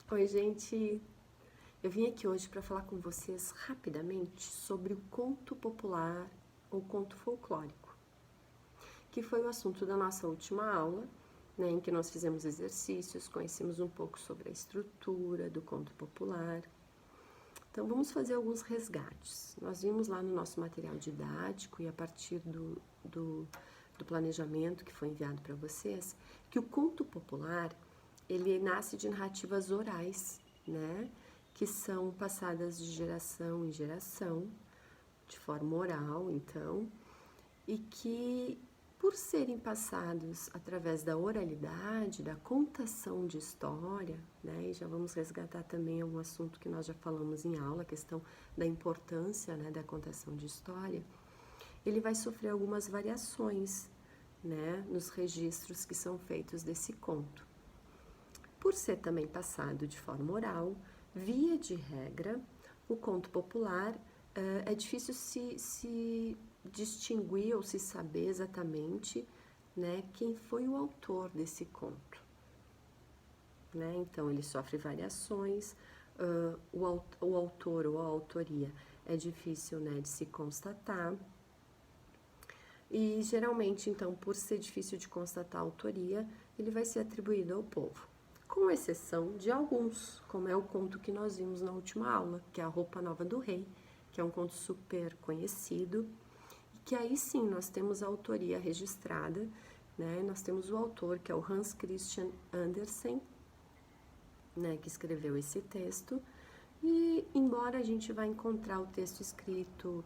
Oi, gente! Eu vim aqui hoje para falar com vocês rapidamente sobre o conto popular ou conto folclórico, que foi o assunto da nossa última aula, né, em que nós fizemos exercícios, conhecemos um pouco sobre a estrutura do conto popular. Então, vamos fazer alguns resgates. Nós vimos lá no nosso material didático e a partir do planejamento que foi enviado para vocês, que o conto popular ele nasce de narrativas orais, né, que são passadas de geração em geração, de forma oral, então, e que, por serem passados através da oralidade, da contação de história, né, e já vamos resgatar também um assunto que nós já falamos em aula, a questão da importância, né, da contação de história, ele vai sofrer algumas variações, né, nos registros que são feitos desse conto. Por ser também passado de forma oral, via de regra, o conto popular é difícil se distinguir ou se saber exatamente, né, quem foi o autor desse conto. Né? Então, ele sofre variações, o autor ou a autoria é difícil, né, de se constatar. E geralmente, então, por ser difícil de constatar a autoria, ele vai ser atribuído ao povo, com exceção de alguns, como é o conto que nós vimos na última aula, que é A Roupa Nova do Rei, que é um conto super conhecido, e que aí sim nós temos a autoria registrada, né? Nós temos o autor, que é o Hans Christian Andersen, né, que escreveu esse texto, e embora a gente vá encontrar o texto escrito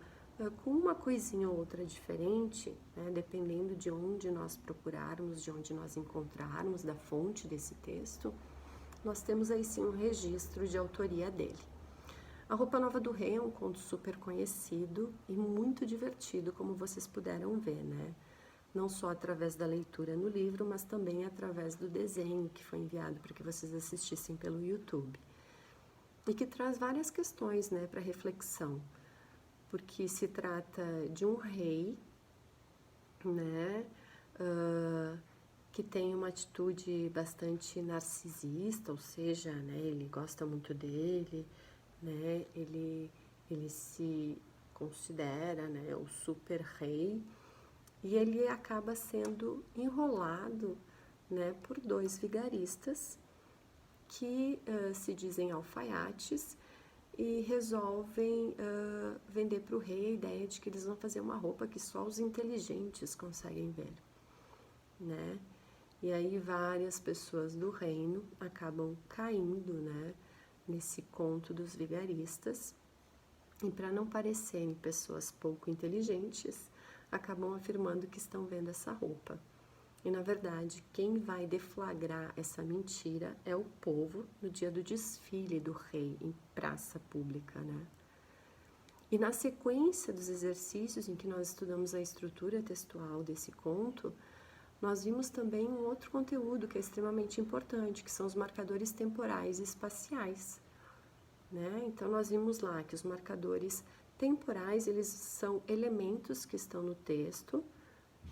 com uma coisinha ou outra diferente, né, dependendo de onde nós procurarmos, de onde nós encontrarmos, da fonte desse texto, nós temos aí sim um registro de autoria dele. A Roupa Nova do Rei é um conto super conhecido e muito divertido, como vocês puderam ver, né? Não só através da leitura no livro, mas também através do desenho que foi enviado para que vocês assistissem pelo YouTube. E que traz várias questões, né, para reflexão, porque se trata de um rei, né, que tem uma atitude bastante narcisista, ou seja, né, ele gosta muito dele, né, ele se considera, né, o super rei, e ele acaba sendo enrolado, né, por dois vigaristas que se dizem alfaiates e resolvem vender para o rei a ideia de que eles vão fazer uma roupa que só os inteligentes conseguem ver, né? E aí várias pessoas do reino acabam caindo, né, nesse conto dos vigaristas, e para não parecerem pessoas pouco inteligentes, acabam afirmando que estão vendo essa roupa. E na verdade, quem vai deflagrar essa mentira é o povo no dia do desfile do rei em praça pública, né? E na sequência dos exercícios em que nós estudamos a estrutura textual desse conto, nós vimos também um outro conteúdo que é extremamente importante, que são os marcadores temporais e espaciais, né? Então, nós vimos lá que os marcadores temporais, eles são elementos que estão no texto,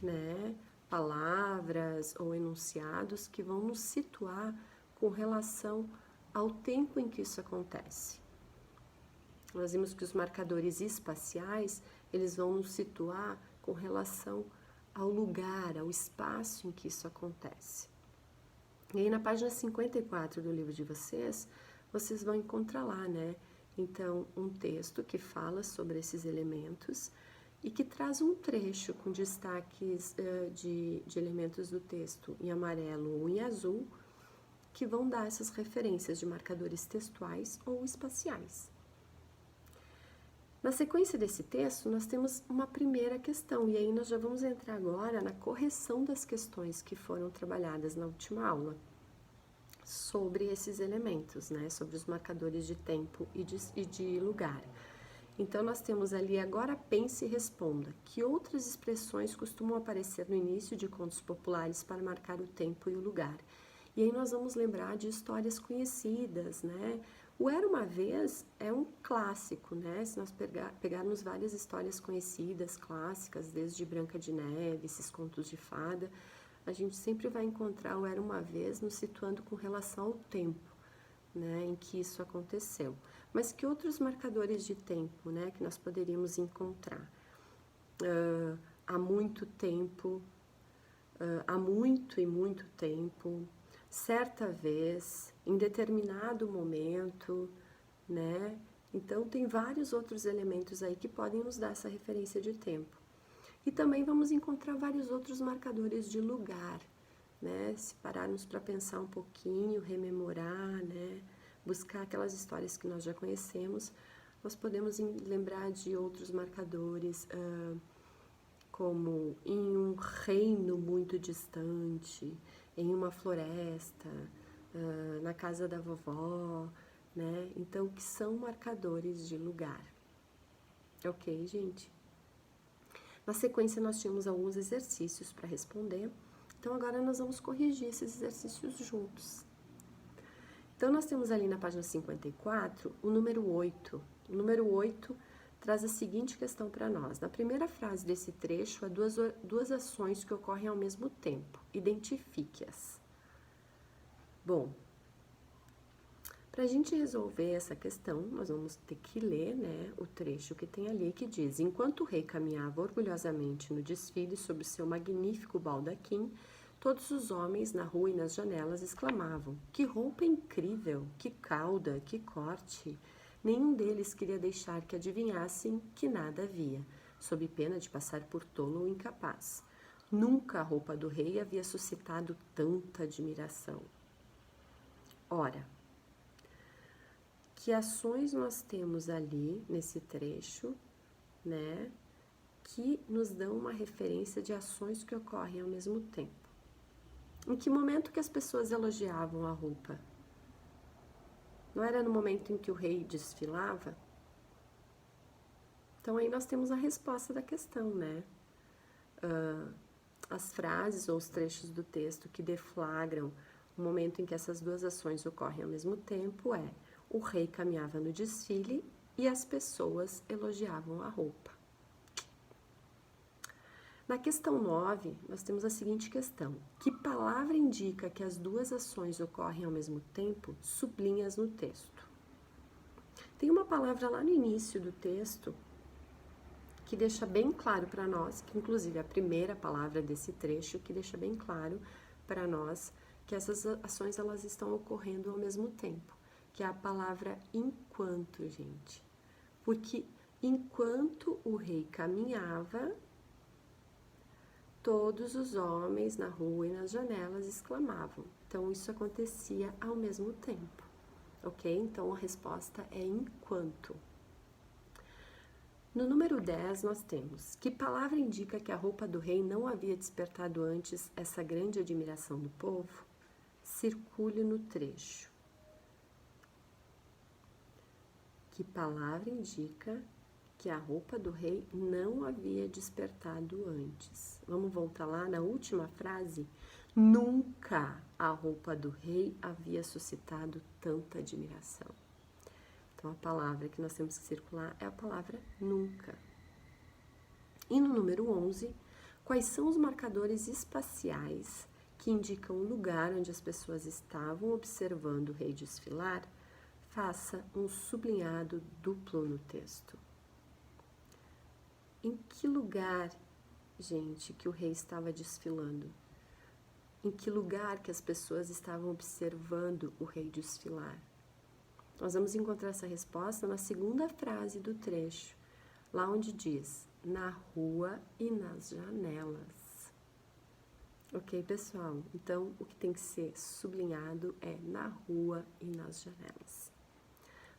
né? Palavras ou enunciados que vão nos situar com relação ao tempo em que isso acontece. Nós vimos que os marcadores espaciais, eles vão nos situar com relação ao lugar, ao espaço em que isso acontece. E aí na página 54 do livro de vocês, vocês vão encontrar lá, né? Então, um texto que fala sobre esses elementos e que traz um trecho com destaques de elementos do texto em amarelo ou em azul, que vão dar essas referências de marcadores textuais ou espaciais. Na sequência desse texto, nós temos uma primeira questão, e aí nós já vamos entrar agora na correção das questões que foram trabalhadas na última aula, sobre esses elementos, né, sobre os marcadores de tempo e de lugar. Então, nós temos ali, agora pense e responda, que outras expressões costumam aparecer no início de contos populares para marcar o tempo e o lugar? E aí nós vamos lembrar de histórias conhecidas, né? O Era Uma Vez é um clássico, né? Se nós pegarmos várias histórias conhecidas, clássicas, desde Branca de Neve, esses contos de fada, a gente sempre vai encontrar o Era Uma Vez nos situando com relação ao tempo, né, em que isso aconteceu. Mas que outros marcadores de tempo, né, que nós poderíamos encontrar? Há muito tempo, há muito e muito tempo, certa vez, em determinado momento, né? Então, tem vários outros elementos aí que podem nos dar essa referência de tempo. E também vamos encontrar vários outros marcadores de lugar, né? Se pararmos para pensar um pouquinho, rememorar, né? Buscar aquelas histórias que nós já conhecemos, nós podemos lembrar de outros marcadores, como em um reino muito distante, em uma floresta, na casa da vovó, né? Então, que são marcadores de lugar. Ok, gente? Na sequência, nós tínhamos alguns exercícios para responder. Então, agora nós vamos corrigir esses exercícios juntos. Então, nós temos ali na página 54 o número 8. O número 8 traz a seguinte questão para nós. Na primeira frase desse trecho, há duas ações que ocorrem ao mesmo tempo. Identifique-as. Bom, para a gente resolver essa questão, nós vamos ter que ler, né, o trecho que tem ali, que diz: enquanto o rei caminhava orgulhosamente no desfile sob seu magnífico baldaquim, todos os homens na rua e nas janelas exclamavam: que roupa incrível, que cauda, que corte! Nenhum deles queria deixar que adivinhassem que nada havia, sob pena de passar por tolo ou incapaz. Nunca a roupa do rei havia suscitado tanta admiração. Ora, que ações nós temos ali nesse trecho, né, que nos dão uma referência de ações que ocorrem ao mesmo tempo? Em que momento que as pessoas elogiavam a roupa? Não era no momento em que o rei desfilava? Então, aí nós temos a resposta da questão, né? As frases ou os trechos do texto que deflagram o momento em que essas duas ações ocorrem ao mesmo tempo é: o rei caminhava no desfile e as pessoas elogiavam a roupa. Na questão 9, nós temos a seguinte questão: que palavra indica que as duas ações ocorrem ao mesmo tempo? Sublinhas no texto. Tem uma palavra lá no início do texto que deixa bem claro para nós, que inclusive é a primeira palavra desse trecho, que deixa bem claro para nós que essas ações elas estão ocorrendo ao mesmo tempo, que é a palavra enquanto, gente. Porque enquanto o rei caminhava, todos os homens na rua e nas janelas exclamavam. Então, isso acontecia ao mesmo tempo, ok? Então, a resposta é enquanto. No número 10, nós temos: que palavra indica que a roupa do rei não havia despertado antes essa grande admiração do povo? Circule no trecho. Que palavra indica que a roupa do rei não havia despertado antes? Vamos voltar lá na última frase? Nunca a roupa do rei havia suscitado tanta admiração. Então, a palavra que nós temos que circular é a palavra nunca. E no número 11, quais são os marcadores espaciais que indicam o lugar onde as pessoas estavam observando o rei desfilar? Faça um sublinhado duplo no texto. Em que lugar, gente, que o rei estava desfilando? Em que lugar que as pessoas estavam observando o rei desfilar? Nós vamos encontrar essa resposta na segunda frase do trecho, lá onde diz: na rua e nas janelas. Ok, pessoal? Então, o que tem que ser sublinhado é na rua e nas janelas.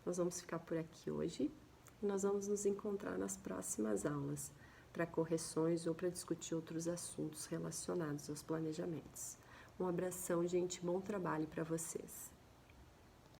Nós vamos ficar por aqui hoje e nós vamos nos encontrar nas próximas aulas para correções ou para discutir outros assuntos relacionados aos planejamentos. Um abração, gente, bom trabalho para vocês.